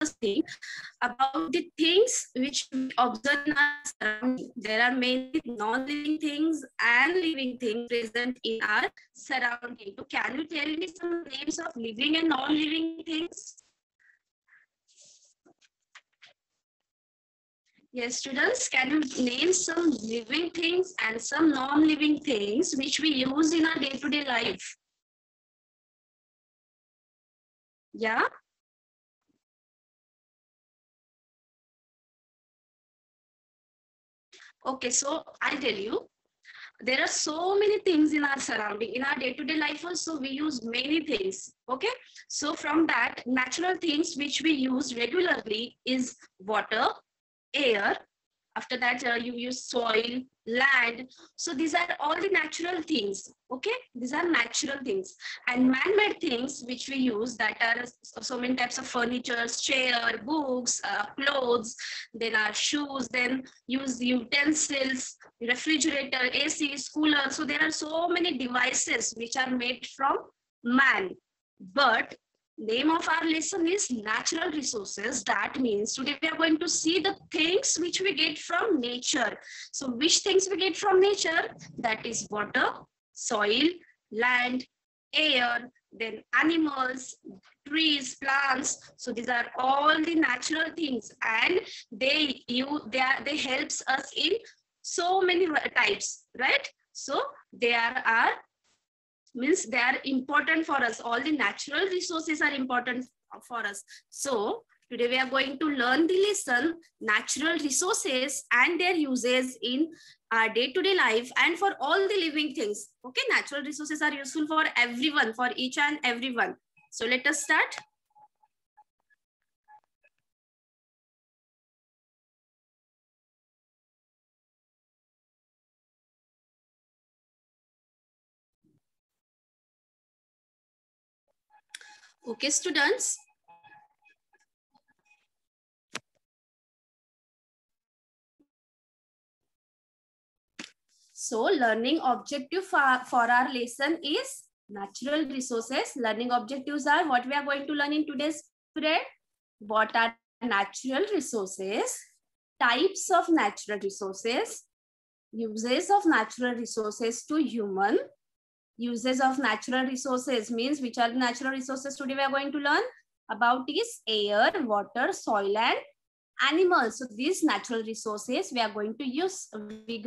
first thing about the things which we observe in our surrounding. There are many non-living things and living things present in our surrounding. So can you tell me some names of living and non-living things? Yes, students, can you name some living things and some non-living things which we use in our day-to-day life? Yeah. Okay, so I'll tell you. There are so many things in our surrounding. In our day-to-day life also, we use many things. Okay, so from that, natural things which we use regularly is water, air. After that, you use soil, land. So these are all the natural things. Okay, these are natural things. And man-made things which we use, that are so many types of furniture, chair, books, clothes, then our shoes, then use utensils, refrigerator, ACs, cooler. So there are so many devices which are made from man. But name of our lesson is natural resources. That means today we are going to see the things which we get from nature. So which things we get from nature? That is water, soil, land, air, then animals, trees, plants. So these are all the natural things, and they helps us in so many types, right? So they are means they are important for us. All the natural resources are important for us. So today we are going to learn the lesson natural resources and their uses in our day-to-day life and for all the living things. Okay, natural resources are useful for everyone, for each and everyone. So let us start. Okay, students. So learning objective for our lesson is natural resources. Learning objectives are what we are going to learn in today's period. What are natural resources? Types of natural resources. Uses of natural resources to human. Uses of natural resources means which are the natural resources today we are going to learn about is air, water, soil and animals. So these natural resources we are going to use. We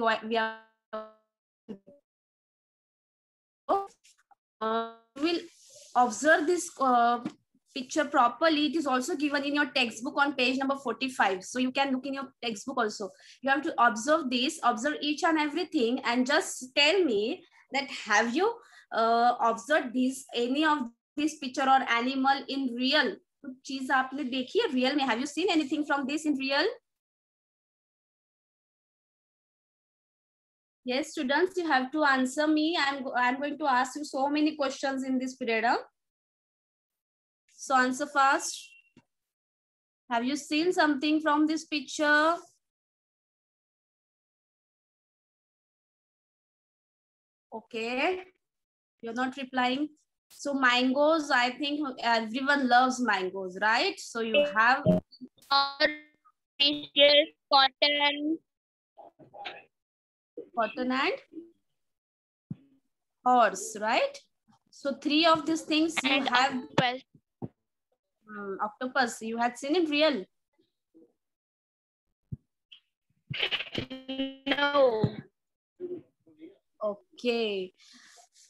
will observe this picture properly. It is also given in your textbook on page number 45. So you can look in your textbook also. You have to observe this, observe each and everything, and just tell me that have you observed this, any of this picture or animal in real? कुछ चीज आपने देखी है real में? Have you seen anything from this in real? Yes, students, you have to answer me. I'm going to ask you so many questions in this period. Huh? So answer fast. Have you seen something from this picture? Okay, you're not replying. So mangoes, I think everyone loves mangoes, right? So you have cotton and horse, right? So three of these things you and have. Octopus. Octopus, you had seen in real? No. Okay.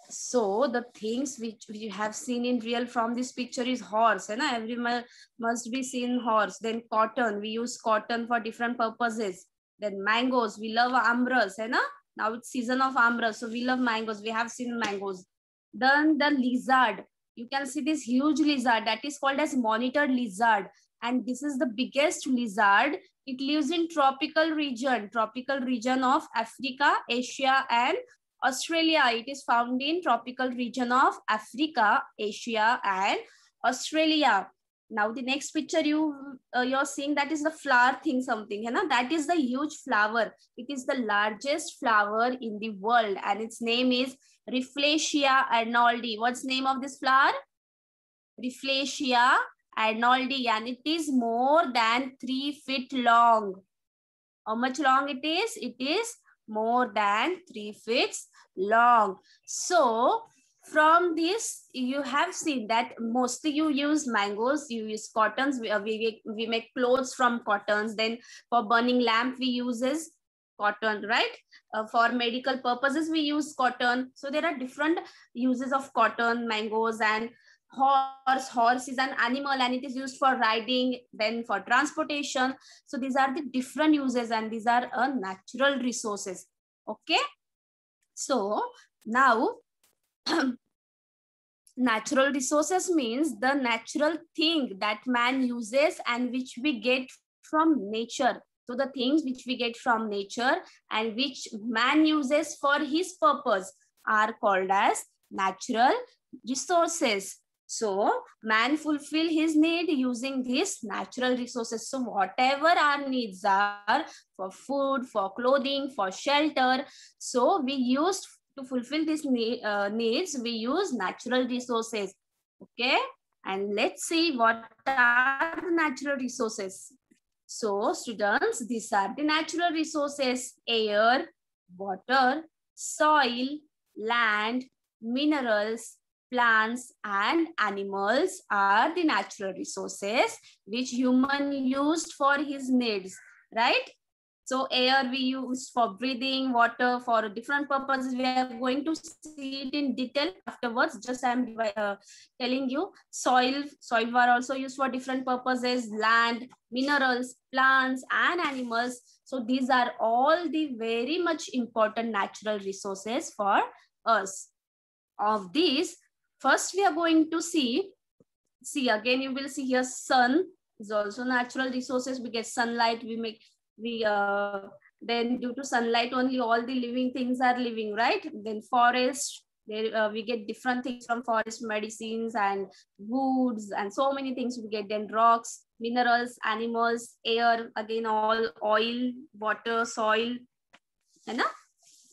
So the things which we have seen in real from this picture is horse. Everyone must be seen horse. Then cotton, we use cotton for different purposes. Then mangoes, we love amras. Now it's season of amras, so we love mangoes. We have seen mangoes. Then the lizard, you can see this huge lizard that is called as monitor lizard. And this is the biggest lizard. It lives in tropical region of Africa, Asia and Australia. It is found in tropical region of Africa, Asia and Australia. Now the next picture you're seeing, that is the flower thing something. That is the huge flower. It is the largest flower in the world and its name is Rafflesia arnoldii. What's the name of this flower? Rafflesia Arnoldi, and it is more than 3 feet long. How much long it is? It is more than 3 feet long. So from this, you have seen that mostly you use mangoes, you use cottons, we make clothes from cottons. Then for burning lamp, we uses cotton, right? For medical purposes, we use cotton. So there are different uses of cotton, mangoes, and horse is an animal and it is used for riding, then for transportation. So these are the different uses and these are natural resources. Okay, so now natural resources means the natural thing that man uses and which we get from nature. So the things which we get from nature and which man uses for his purpose are called as natural resources. So man fulfill his need using these natural resources. So whatever our needs are for food, for clothing, for shelter, so we use to fulfill these needs, we use natural resources. Okay, and let's see what are the natural resources. So students, these are the natural resources: air, water, soil, land, minerals, plants and animals are the natural resources which human used for his needs, right? So air we use for breathing, water for different purposes. We are going to see it in detail afterwards. Just I'm telling you, soil were also used for different purposes, land, minerals, plants and animals. So these are all the very much important natural resources for us. Of these, first we are going to see again you will see here sun is also natural resources. We get sunlight, then due to sunlight only all the living things are living, right? Then forest, there we get different things from forest, medicines and woods and so many things we get. Then rocks, minerals, animals, air, again all oil, water, soil, है ना?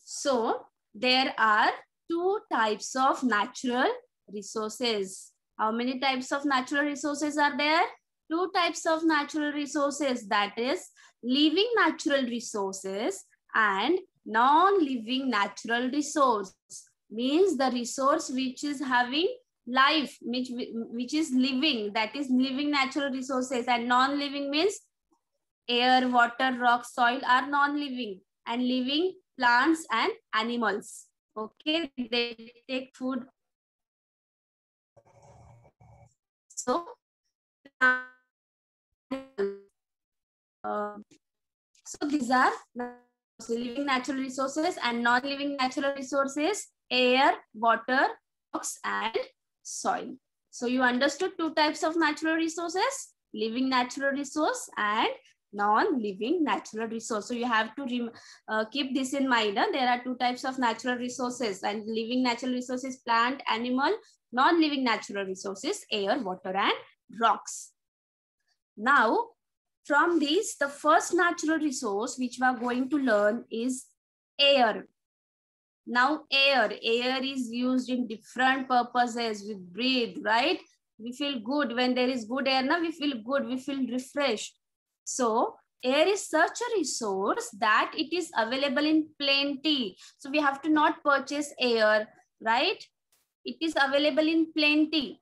So there are two types of natural resources. How many types of natural resources are there? Two types of natural resources, that is living natural resources and non-living natural resource. Means the resource which is having life, which is living, that is living natural resources, and non-living means air, water, rock, soil are non-living, and living plants and animals. Okay, they take food. So these are living natural resources and non-living natural resources: air, water, rocks and soil. So you understood two types of natural resources: living natural resource and non-living natural resource. So you have to keep this in mind. There are two types of natural resources, and living natural resources plant, animal; non-living natural resources air, water and rocks. Now from these, the first natural resource which we are going to learn is air. Now air is used in different purposes. We breathe, right? We feel good when there is good air. Now we feel good, we feel refreshed. So air is such a resource that it is available in plenty. So we have to not purchase air, right? It is available in plenty.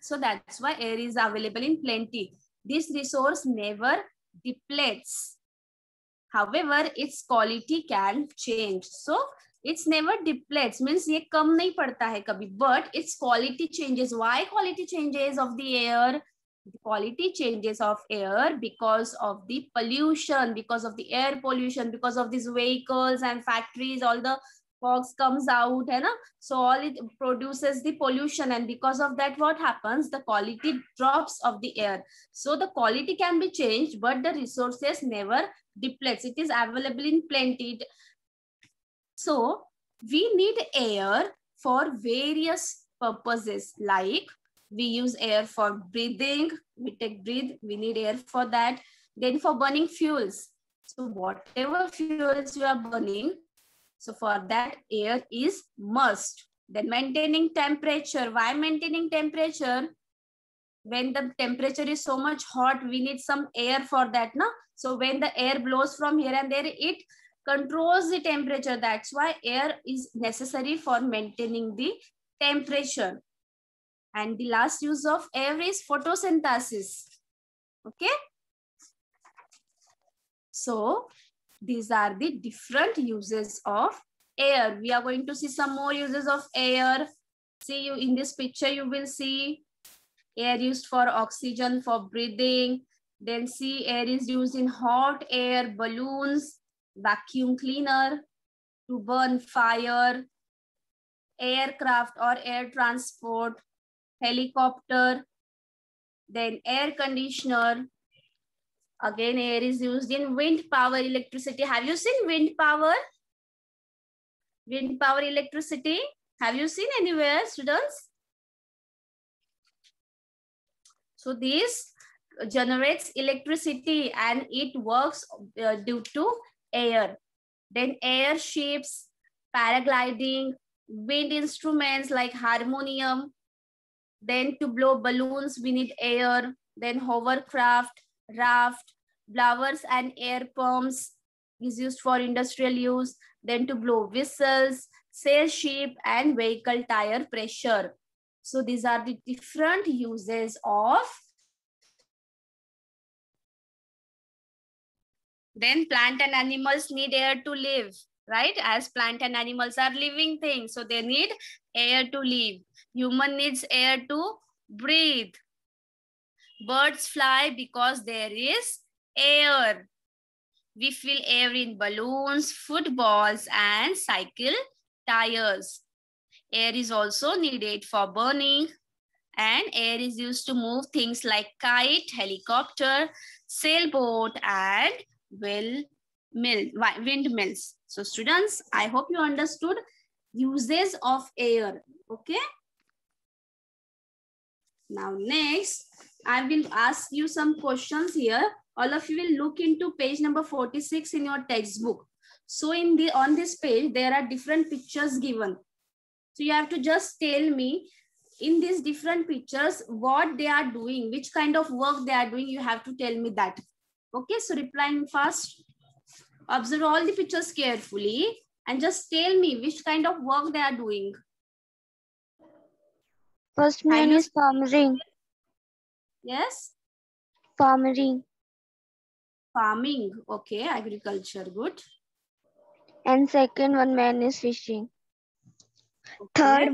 So that's why air is available in plenty. This resource never depletes. However, its quality can change. So it's never depletes, means ये कम नहीं पड़ता है कभी, but its quality changes. Why quality changes of the air? The quality changes of air because of the pollution, because of the air pollution, because of these vehicles and factories, all the fogs comes out, है ना? So all it produces the pollution, and because of that what happens? The quality drops of the air. So the quality can be changed, but the resources never depletes. It is available in plenty. So we need air for various purposes, like we use air for breathing, we breathe, we need air for that. Then for burning fuels. So whatever fuels you are burning, so for that air is must. Then maintaining temperature. Why maintaining temperature? when the temperature is so much hot, we need some air for that, na? So when the air blows from here and there, it controls the temperature. That's why air is necessary for maintaining the temperature. And the last use of air is photosynthesis. Okay. So these are the different uses of air. We are going to see some more uses of air. See, you in this picture, you will see air used for oxygen for breathing. Then see, air is used in hot air balloons, vacuum cleaner, to burn fire, aircraft or air transport, helicopter, then air conditioner. Again, air is used in wind power electricity. Have you seen wind power? Wind power electricity. Have you seen anywhere, students? So this generates electricity and it works due to air. Then airships, paragliding, wind instruments like harmonium. Then to blow balloons, we need air. Then hovercraft, raft, blowers and air pumps is used for industrial use. Then to blow whistles, sail ship and vehicle tire pressure. So these are the different uses of. Then plant and animals need air to live, right? As plant and animals are living things, so they need air to live. Human needs air to breathe. Birds fly because there is air. We feel air in balloons, footballs, and cycle tires. Air is also needed for burning, and air is used to move things like kite, helicopter, sailboat, and windmills. So students, I hope you understood uses of air. Okay. Now next, I will ask you some questions here. All of you will look into page number 46 in your textbook. So on this page, there are different pictures given. So you have to just tell me in these different pictures what they are doing, which kind of work they are doing. You have to tell me that. Okay, so replying fast. Observe all the pictures carefully and just tell me which kind of work they are doing. First man is farming. Yes? Farming. Farming. Okay, agriculture. Good. And second man is fishing. Okay.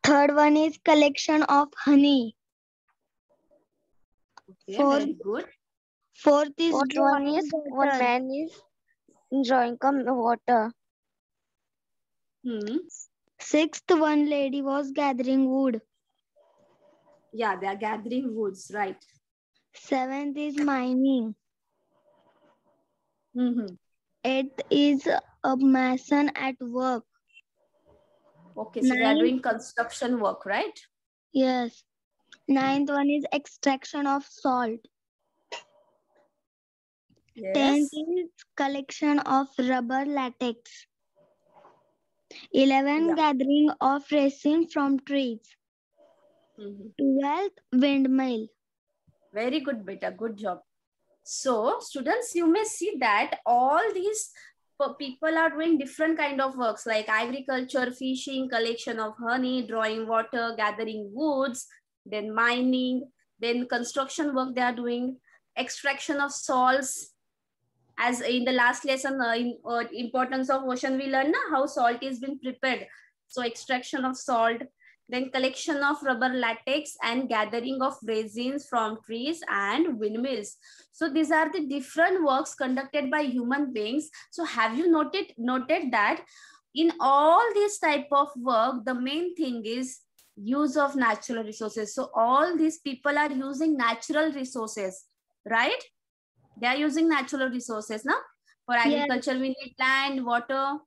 Third one is collection of honey. Okay, very good. Fourth one man is enjoying water. Sixth one lady was gathering wood. Yeah, they are gathering woods, right? Seventh is mining. Eighth is a mason at work. Okay, so they are doing construction work, right? Yes. Ninth one is extraction of salt. Yes. 10th is collection of rubber latex. 11th, gathering of resin from trees. 12th, windmill. Very good, beta. Good job. So, students, you may see that all these people are doing different kind of works like agriculture, fishing, collection of honey, drawing water, gathering woods, then mining, then construction work they are doing, extraction of salts. As in the last lesson, importance of ocean, we learned how salt is being prepared. So extraction of salt, then collection of rubber latex and gathering of resins from trees and windmills. So these are the different works conducted by human beings. So have you noted that in all these type of work, the main thing is use of natural resources. So all these people are using natural resources, right? They are using natural resources, na? For agriculture, we need land, water.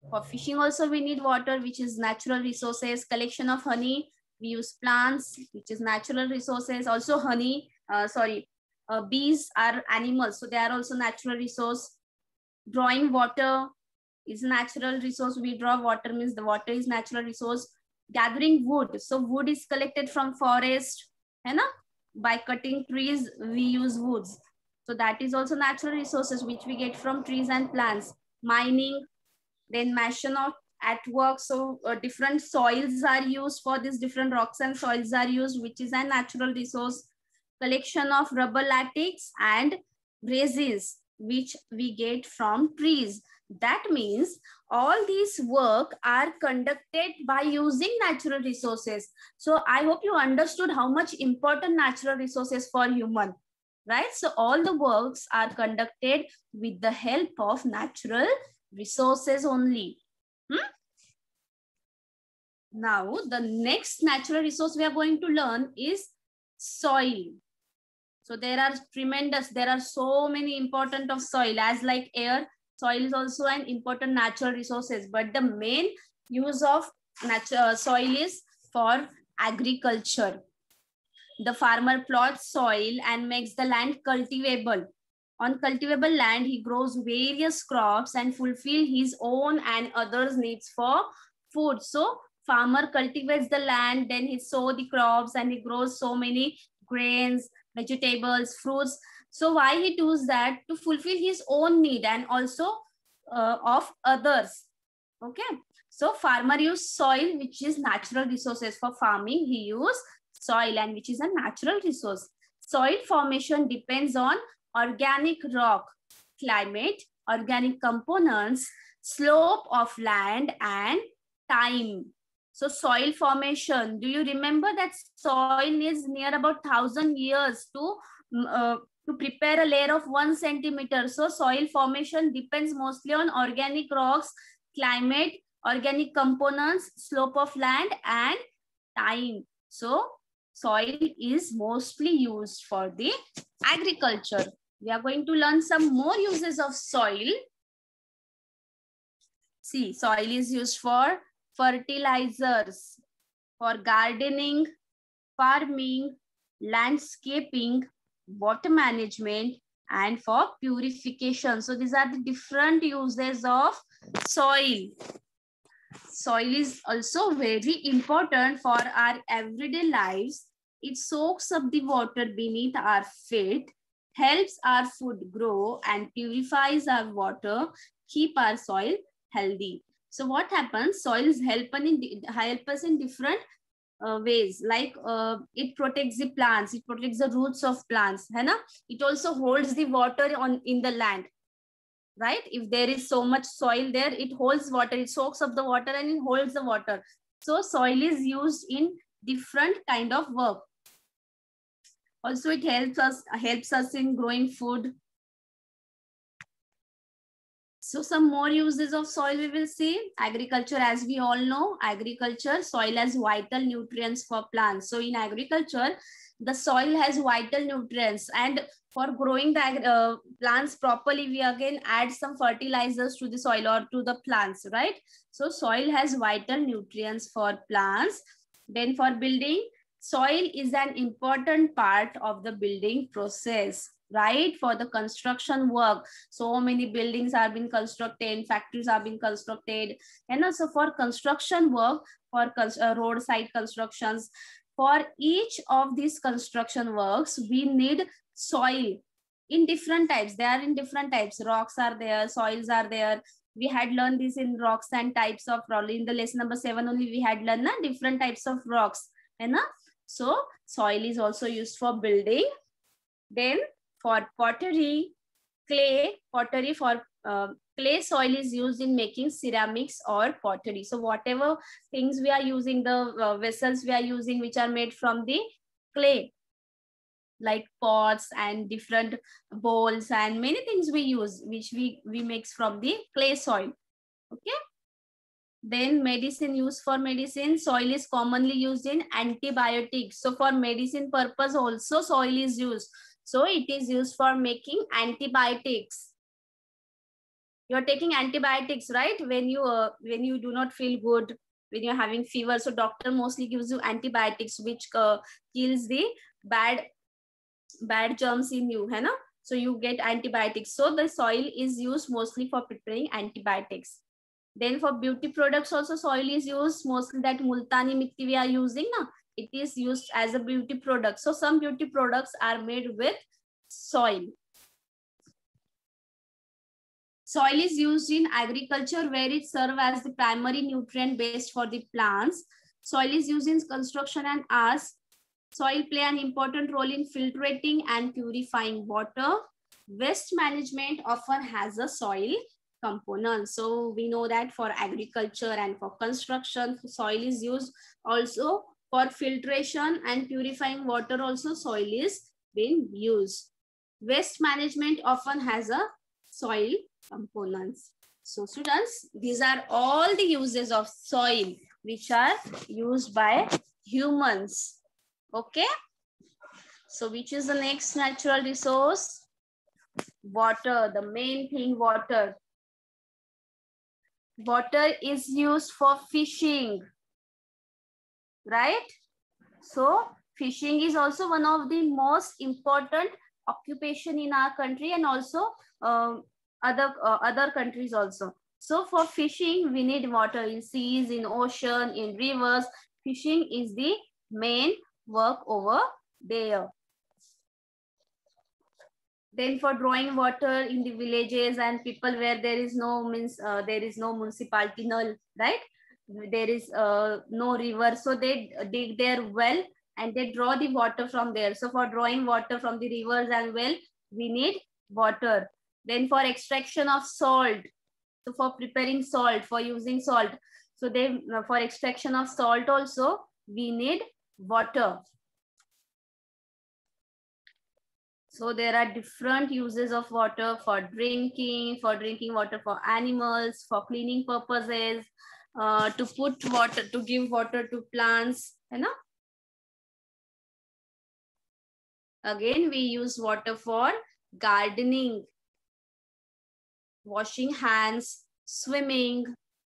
For fishing also, we need water, which is natural resources. Collection of honey, we use plants, which is natural resources. Also honey, bees are animals, so they are also natural resource. Drawing water is natural resource. We draw water, means the water is natural resource. Gathering wood, so wood is collected from forest. है ना? By cutting trees, we use woods. So that is also natural resources which we get from trees and plants. Mining, then machine of at work. So different soils are used for this, different rocks and soils are used, which is a natural resource. Collection of rubber latex and resins, which we get from trees. That means all these work are conducted by using natural resources. So I hope you understood how much important natural resources for human, right? So all the works are conducted with the help of natural resources only. Now, the next natural resource we are going to learn is soil. So there are so many important of soil, as like air. Soil is also an important natural resources, but the main use of natural soil is for agriculture. The farmer plots soil and makes the land cultivable. On cultivable land, he grows various crops and fulfill his own and others' needs for food. So farmer cultivates the land, then he sow the crops and he grows so many grains, vegetables, fruits. So why he does that? To fulfill his own need and also of others. Okay. So farmer use soil, which is natural resources for farming. He use soil, and which is a natural resource. Soil formation depends on organic rock, climate, organic components, slope of land, and time. So soil formation, do you remember that soil is near about 1,000 years to prepare a layer of 1 centimeter. So soil formation depends mostly on organic rocks, climate, organic components, slope of land, and time. So soil is mostly used for the agriculture. We are going to learn some more uses of soil. See, soil is used for fertilizers, for gardening, farming, landscaping, water management, and for purification. So these are the different uses of soil. Soil is also very important for our everyday lives. It soaks up the water beneath our feet, helps our food grow, and purifies our water, keep our soil healthy. So what happens? Soils help us in different ways. Like it protects the plants, it protects the roots of plants. Hai na? It also holds the water in the land. Right? If there is so much soil there, it holds water, it soaks up the water and it holds the water. So soil is used in different kind of work. Also, it helps us in growing food. So some more uses of soil we will see. Agriculture, as we all know, agriculture, soil has vital nutrients for plants. So in agriculture, the soil has vital nutrients, and for growing the plants properly, we again add some fertilizers to the soil or to the plants, right? So soil has vital nutrients for plants. Then for building, soil is an important part of the building process, right? For the construction work, so many buildings are being constructed, factories are being constructed, and also for construction work, for roadside constructions, for each of these construction works, we need soil in different types. They are in different types. Rocks are there, soils are there. We had learned this in rocks and types of rock. In the lesson number 7 only, we had learned different types of rocks. So soil is also used for building. Then for pottery, pottery for clay soil is used in making ceramics or pottery. So whatever things we are using, the vessels we are using, which are made from the clay, like pots and different bowls and many things we use, which we mix from the clay soil. Okay. Then medicine, use for medicine. Soil is commonly used in antibiotics. So for medicine purpose also soil is used. So it is used for making antibiotics. You're taking antibiotics, right? When you do not feel good, when you're having fever, so doctor mostly gives you antibiotics, which kills the bad germs in you, hai na? So you get antibiotics. So the soil is used mostly for preparing antibiotics. Then for beauty products also soil is used mostly. That multani mitti we are using na, it is used as a beauty product. So some beauty products are made with soil. Soil is used in agriculture where it serves as the primary nutrient base for the plants. Soil is used in construction and arts. Soil play an important role in filtrating and purifying water. Waste management often has a soil component. So we know that for agriculture and for construction, soil is used. Also for filtration and purifying water, also soil is being used. Waste management often has a soil components. So students, these are all the uses of soil which are used by humans. Okay. So which is the next natural resource? Water, the main thing, water. Water is used for fishing, right? So fishing is also one of the most important occupation in our country and also other countries also. So for fishing, we need water in seas, in ocean, in rivers. Fishing is the main work over there. Then for drawing water in the villages and people where there is no there is no municipality null, right? There is no river, so they dig their well and they draw the water from there. So for drawing water from the rivers and well, we need water. Then for extraction of salt, so for preparing salt, for using salt, so they for extraction of salt also we need water. So there are different uses of water for drinking water for animals, for cleaning purposes, to put water, to give water to plants, you know. Again, we use water for gardening, washing hands, swimming,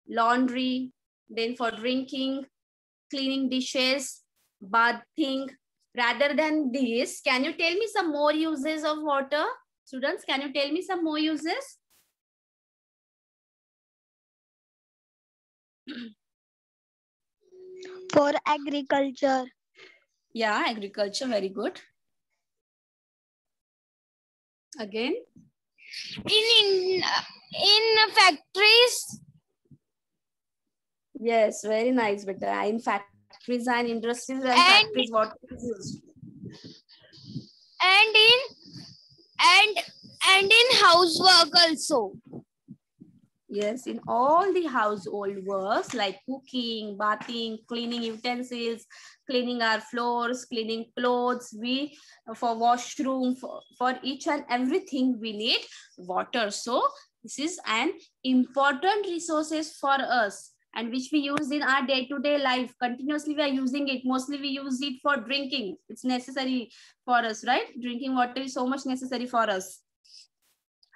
laundry, then for drinking, cleaning dishes, bathing. Rather than this, can you tell me some more uses of water? Students, can you tell me some more uses? For agriculture. Yeah, agriculture, very good. Again? In factories. Yes, very nice, beta. In factories and industries and factories, water is used. And in housework also. Yes, in all the household works like cooking, bathing, cleaning utensils, cleaning our floors, cleaning clothes, we for washroom, for each and everything we need water. So this is an important resources for us and which we use in our day-to-day life. Continuously we are using it. Mostly we use it for drinking. It's necessary for us, right? Drinking water is so much necessary for us.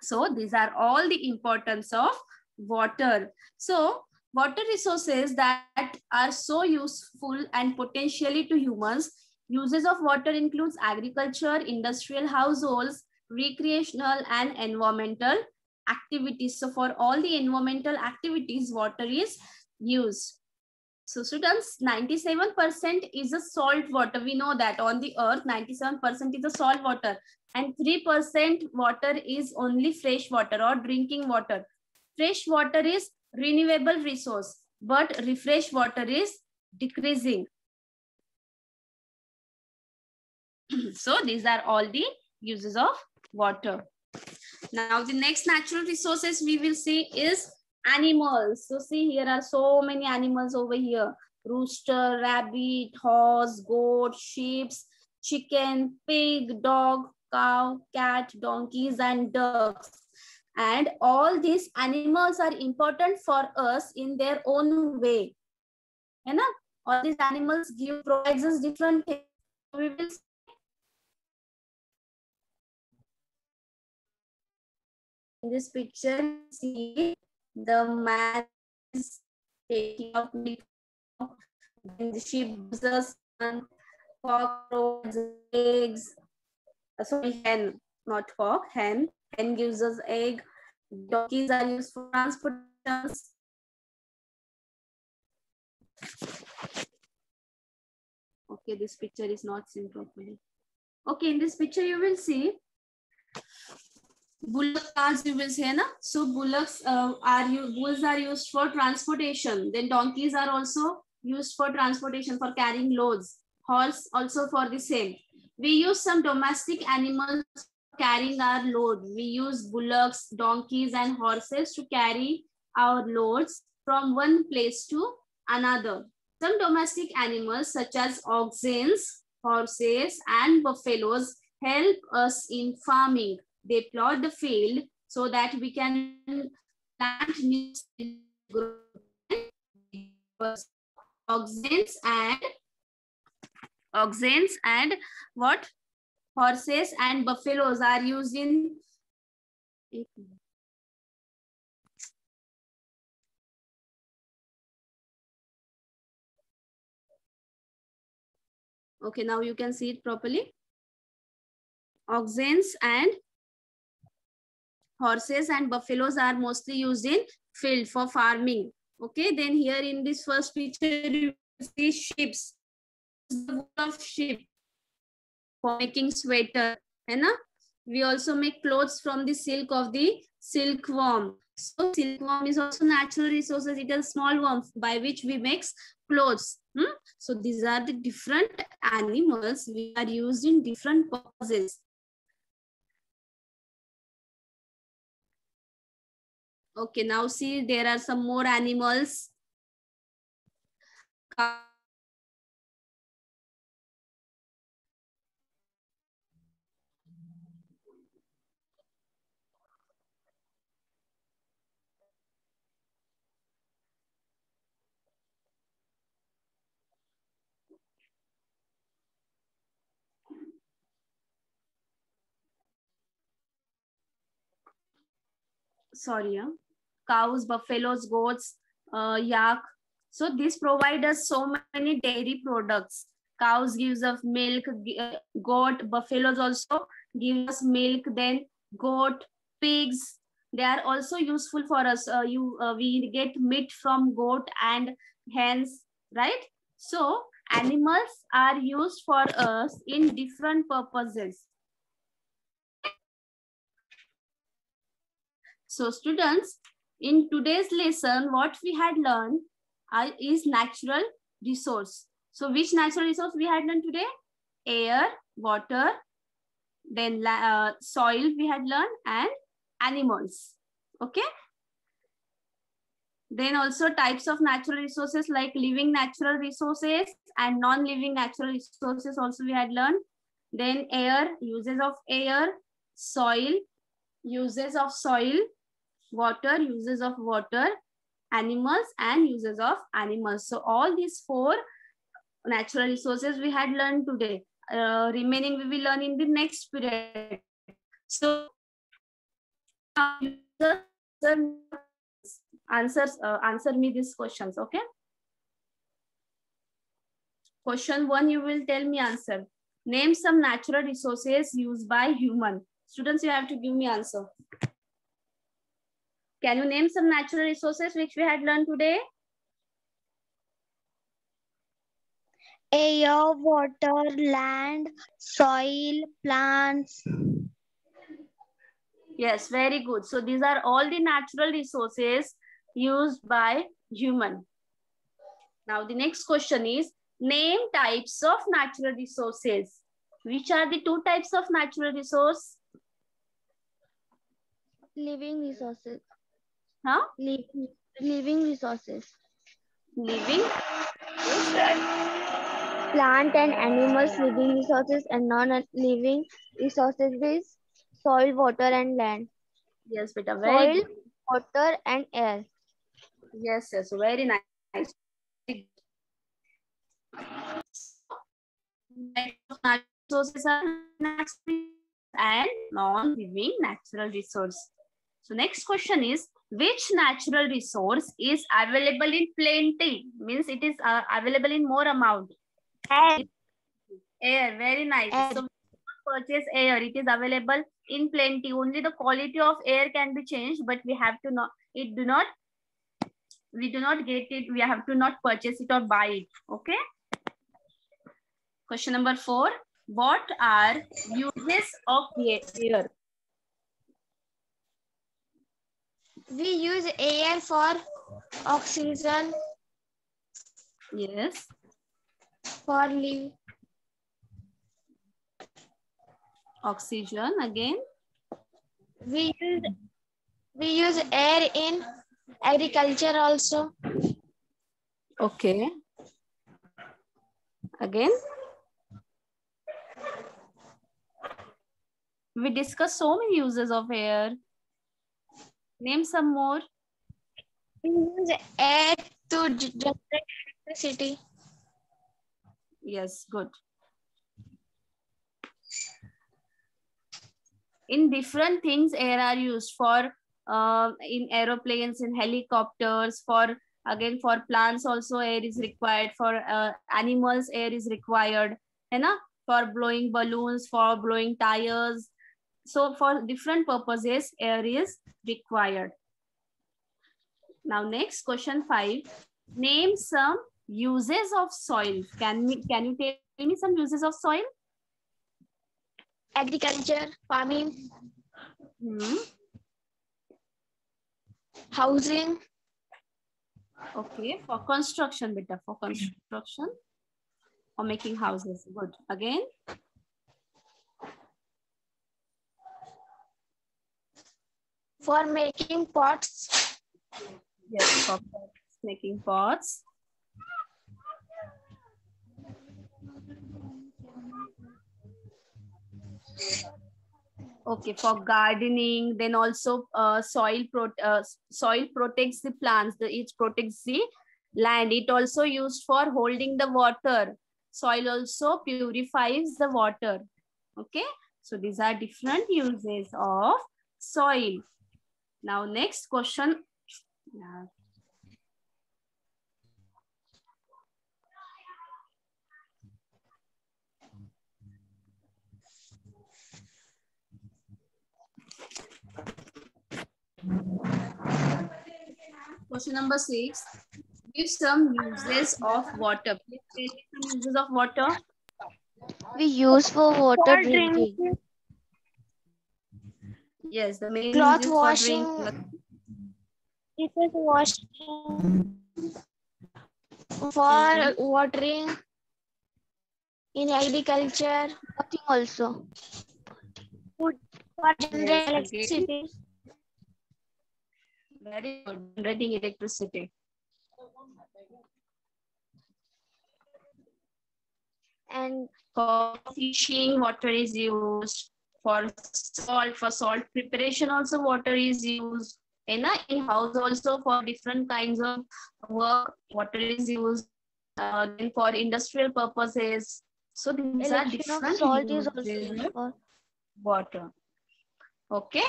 So these are all the importance of water. So water resources that are so useful and potentially to humans. Uses of water includes agriculture, industrial, households, recreational and environmental activities. So for all the environmental activities, water is used. So students, 97% is a salt water. We know that on the earth, 97% is a salt water and 3% water is only fresh water or drinking water. Fresh water is renewable resource, but fresh water is decreasing. So these are all the uses of water. Now the next natural resources we will see is animals. So see, here are so many animals over here. Rooster, rabbit, horse, goat, sheep, chicken, pig, dog, cow, cat, donkeys, and ducks. And all these animals are important for us in their own way. You know, all these animals provides us different things. We will in this picture, see the man is taking out milk. Then the sheep gives us cock provides eggs. Sorry, hen, not cock, hen. Hen gives us egg. Donkeys are used for transportations. Okay, this picture is not seen properly. Okay, in this picture you will see bullock carts, you will say, na? So bulls are used for transportation. Then donkeys are also used for transportation, for carrying loads. Horse also for the same. We use some domestic animals carrying our load. We use bullocks, donkeys, and horses to carry our loads from one place to another. Some domestic animals such as oxen, horses, and buffaloes help us in farming. They plot the field so that we can plant new oxens and what? Horses and buffaloes are used in. Okay, now you can see it properly. Oxens and horses and buffaloes are mostly used in field for farming. Okay, then here in this first picture you see sheep. The wool of sheep for making sweater, है ना? We also make clothes from the silk of the silkworm. So silkworm is also natural resources. It is small worm by which we make clothes. So these are the different animals we are used in different purposes. Okay, now see there are some more animals. Sorry, cows, buffaloes, goats, yak. So this provides us so many dairy products. Cows gives us milk, goat, buffaloes also give us milk, then goat, pigs. They are also useful for us. We get meat from goat and hens, right? So animals are used for us in different purposes. So students, in today's lesson, what we had learned is natural resource. So which natural resource we had learned today? Air, water, then soil we had learned, and animals. Okay. Then also types of natural resources like living natural resources and non-living natural resources also we had learned. Then air, uses of air, soil, uses of soil, water, uses of water, animals, and uses of animals. So all these 4 natural resources we had learned today. Remaining we will learn in the next period. So answer me these questions, okay? Question 1, you will tell me answer. Name some natural resources used by human. Students, you have to give me answer. Can you name some natural resources which we had learned today? Air, water, land, soil, plants. Yes, very good. So these are all the natural resources used by human. Now the next question is, name types of natural resources. Which are the 2 types of natural resource? Living resources. Huh? Living resources. Living. Plant and animals living resources, and non-living resources is soil, water, and land. Yes, beta, very Soil, good. water, and air. Yes, yes, very nice. Resources are natural and non-living natural resource. So next question is, which natural resource is available in plenty? Means it is available in more amount. Air. Air, very nice. Air. So purchase air, it is available in plenty. Only the quality of air can be changed, but we have to not, we do not get it, we have to not purchase it or buy it. Okay. Question number 4. What are uses of air? We use air for oxygen, Yes. for live. Oxygen again. We use air in agriculture also. Okay. Again. We discussed so many uses of air. Name some more. We use air to generate electricity. Yes, good. In different things, air are used for in aeroplanes, in helicopters, for again for plants also air is required, for animals air is required, है ना? For blowing balloons, for blowing tires. So for different purposes, air is required. Now next, question 5. Name some uses of soil. Can you tell me some uses of soil? Agriculture, farming, Hmm. housing, Okay, for construction, beta, for construction or making houses. Good. Again. for making pots, Yes, for pots, making pots. Okay, for gardening, then also soil protects the plants. It protects the land. It also used for holding the water. Soil also purifies the water. Okay, so these are different uses of soil. Now next question. Question number 6. Give some uses of water. Please tell me some uses of water. we use for water drinking, Yes, the main cloth use is washing, for drinking. dishes washing, for watering, in agriculture, clothing also, food, for generating electricity. Very good. Generating electricity. And For fishing, water is used. For salt preparation also water is used. In house also for different kinds of work, water is used. Then for industrial purposes. So these are electricity of different salt is also uses used of for. water. Okay.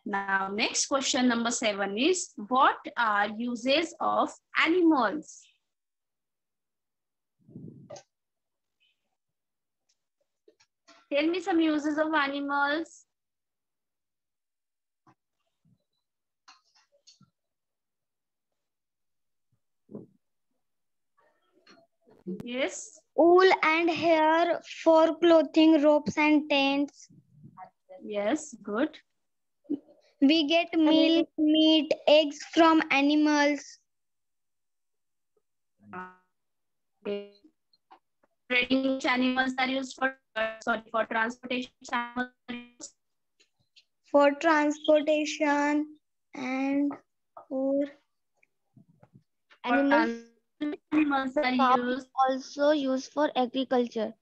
Now next question number 7 is, what are uses of animals? Tell me some uses of animals. Yes. Wool and hair for clothing, ropes and tents. Yes, good. We get milk, meat, eggs from animals. Trading which animals are used for transportation. Animals are used For transportation and for animals. Animals are Cows used. also used for agriculture.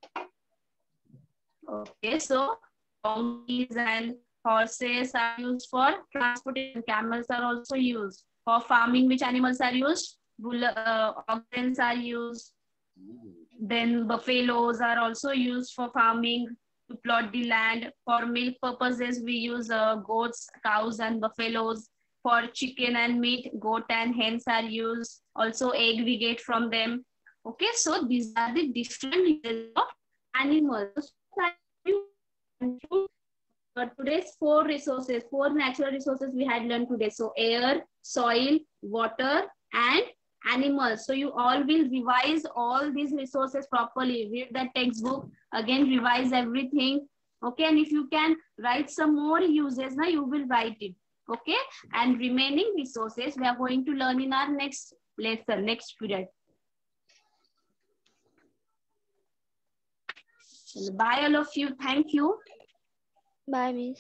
Okay, so donkeys and horses are used for transportation. Camels are also used for farming. Which animals are used? Oxen are used. Then buffaloes are also used for farming to plot the land. For milk purposes, we use goats, cows, and buffaloes. For chicken and meat, goat and hens are used. Also, egg we get from them. Okay, so these are the different uses of animals. Today's 4 resources, 4 natural resources we had learned today. So air, soil, water, and animals. So you all will revise all these resources properly. Read the textbook, again revise everything. Okay, and if you can write some more uses, now you will write it. Okay, and remaining resources we are going to learn in our next lesson, next period. Bye all of you. Thank you. Bye, Miss.